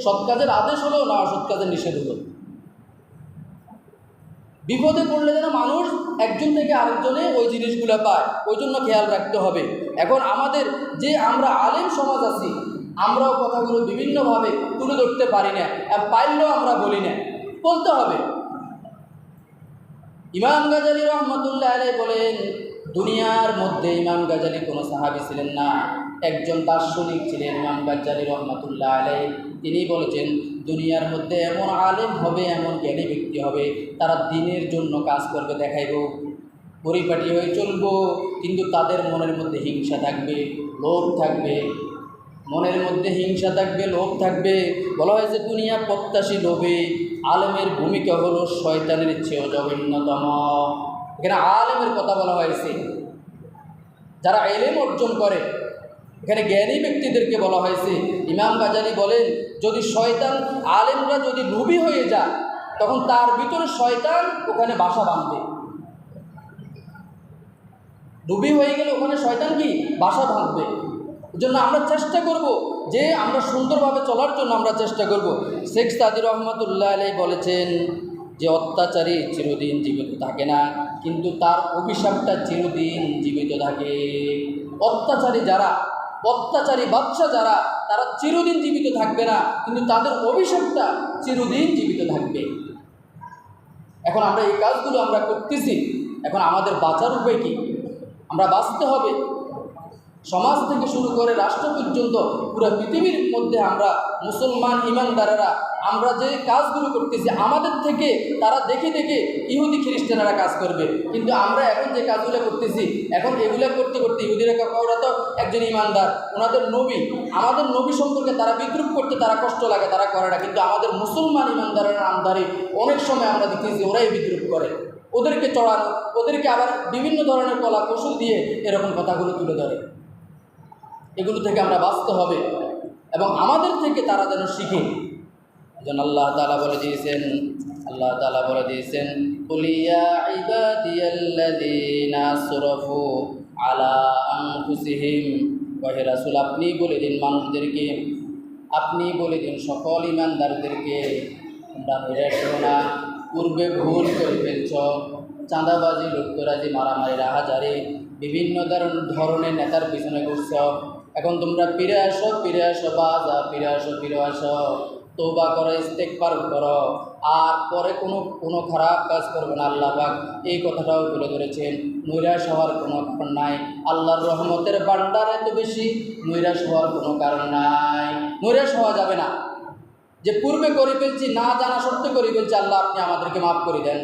সৎ কাজের আদেশ হলো না অসৎ কাজের নিষেধ হলো। বিপদে পড়লে যেন মানুষ একজন থেকে আরেকজনে ওই জিনিসগুলো পায়, ওই জন্য খেয়াল রাখতে হবে। এখন আমাদের যে আমরা আলেম সমাজ আছি, আমরাও কথাগুলো বিভিন্নভাবে তুলে ধরতে পারি না, পাইলেও আমরা বলি না, বলতে হবে। ইমাম গাজালি রহমতুল্লাহ আলাইহি বলেন, দুনিয়ার মধ্যে ইমাম গাজালি কোনো সাহাবী ছিলেন না, একজন দার্শনিক ছিলেন ইমাম গাজালি রহমতুল্লাহ আলাইহি। তিনি বলেছেন, দুনিয়ার মধ্যে এমন আলেম হবে, এমন জ্ঞানী ব্যক্তি হবে, তারা দিনের জন্য কাজ করবে, দেখাইব, পরিপাটি হয়ে চলবো, কিন্তু তাদের মনের মধ্যে হিংসা থাকবে, লোভ থাকবে, মনের মধ্যে হিংসা থাকবে, লোভ থাকবে। বলা হয়েছে দুনিয়া প্রত্যাশী লোভে আলেমের ভূমিকা হলো শয়তানের চেয়েও জঘন্যতম। এখানে আলেমের কথা বলা হয়েছে, যারা ইলম অর্জন করে, এখানে জ্ঞানী ব্যক্তিদেরকে বলা হয়েছে। ইমাম গাজালি বলেন, যদি শয়তান, আলেমরা যদি লোভী হয়ে যায়, তখন তার ভিতরে শয়তান ওখানে বাসা বাঁধবে। লোভী হয়ে গেলে ওখানে শয়তান কি বাসা বাঁধবে। এই জন্য আমরা চেষ্টা করব যে আমরা সুন্দরভাবে চলার জন্য আমরা চেষ্টা করব। শেখ সাদি রহমতুল্লাহ আলাইহি বলেছেন যে অত্যাচারী চিরদিন জীবিত থাকে না, কিন্তু তার অভিশাপটা চিরদিন জীবিত থাকে। অত্যাচারী যারা, অত্যাচারী বাদশা যারা, তারা চিরদিন জীবিত থাকবে না, কিন্তু তাদের অভিশাপটা চিরদিন জীবিত থাকবে। এখন আমরা এই কাজগুলো আমরা করতেছি, এখন আমাদের বাঁচার উপায় কি? আমরা বাঁচতে হবে। সমাজ থেকে শুরু করে রাষ্ট্র পর্যন্ত পুরো পৃথিবীর মধ্যে আমরা মুসলমান ইমানদারেরা আমরা যে কাজগুলো করতেছি, আমাদের থেকে তারা দেখে দেখে ইহুদি খ্রিস্টানেরা কাজ করবে, কিন্তু আমরা এখন যে কাজগুলো করতেছি, এখন এগুলো করতে করতে ইহুদিরা, ওরা তো একজন ইমানদার, ওনাদের নবী, আমাদের নবী সম্পর্কে তারা বিদ্রুপ করতে তারা কষ্ট লাগে, তারা করে না, কিন্তু আমাদের মুসলমান ইমানদারের নামদারি অনেক সময় আমরা দেখতেছি ওরাই বিদ্রুপ করে, ওদেরকে চড়ানো, ওদেরকে আবার বিভিন্ন ধরনের কলা কৌশল দিয়ে এরকম কথাগুলো তুলে ধরে। এগুলো থেকে আমরা বাঁচতে হবে এবং আমাদের থেকে তারা যেন শিখে। যেন আল্লাহ তাআলা বলে দিয়েছেন, আল্লাহ তাআলা বলে দিয়েছেন, কুল ইয়া ইবাদিয়াল্লাযীনা আসরাফু আলা আনফুসিহিম, ওহে রাসূল আপনি বলে দিন মানুষদেরকে, আপনি বলে দিন সকল ইমানদারদেরকে, তোমরা নিরাশ হও না, পূর্বে ভুল করে ফেলছ, চাঁদাবাজি, লুটতরাজি, মারামারি, রাহাজারি, বিভিন্ন ধরনের নেতার পিছনে ঘুরছ, এখন তোমরা ফিরে আসো, ফিরে আসো, বাজা ফিরে আসো, ফিরে আসো, তওবা করো, ইস্তেগফার করো, আর পরে কোনো খারাপ কাজ করবে না। আল্লাহ পাক এই কথাটাও তুলে ধরেছেন। নৈরাশ হওয়ার কোনো কারণ নাই, আল্লাহর রহমতের ভান্ডার এত বেশি, নৈরাশ হওয়ার কোনো কারণ নাই। নৈরাশ হওয়া যাবে না যে পূর্বে করে ফেলছি, না জানা সত্য করে ফেলছি, আল্লাহ আপনি আমাদেরকে মাফ করে দেন।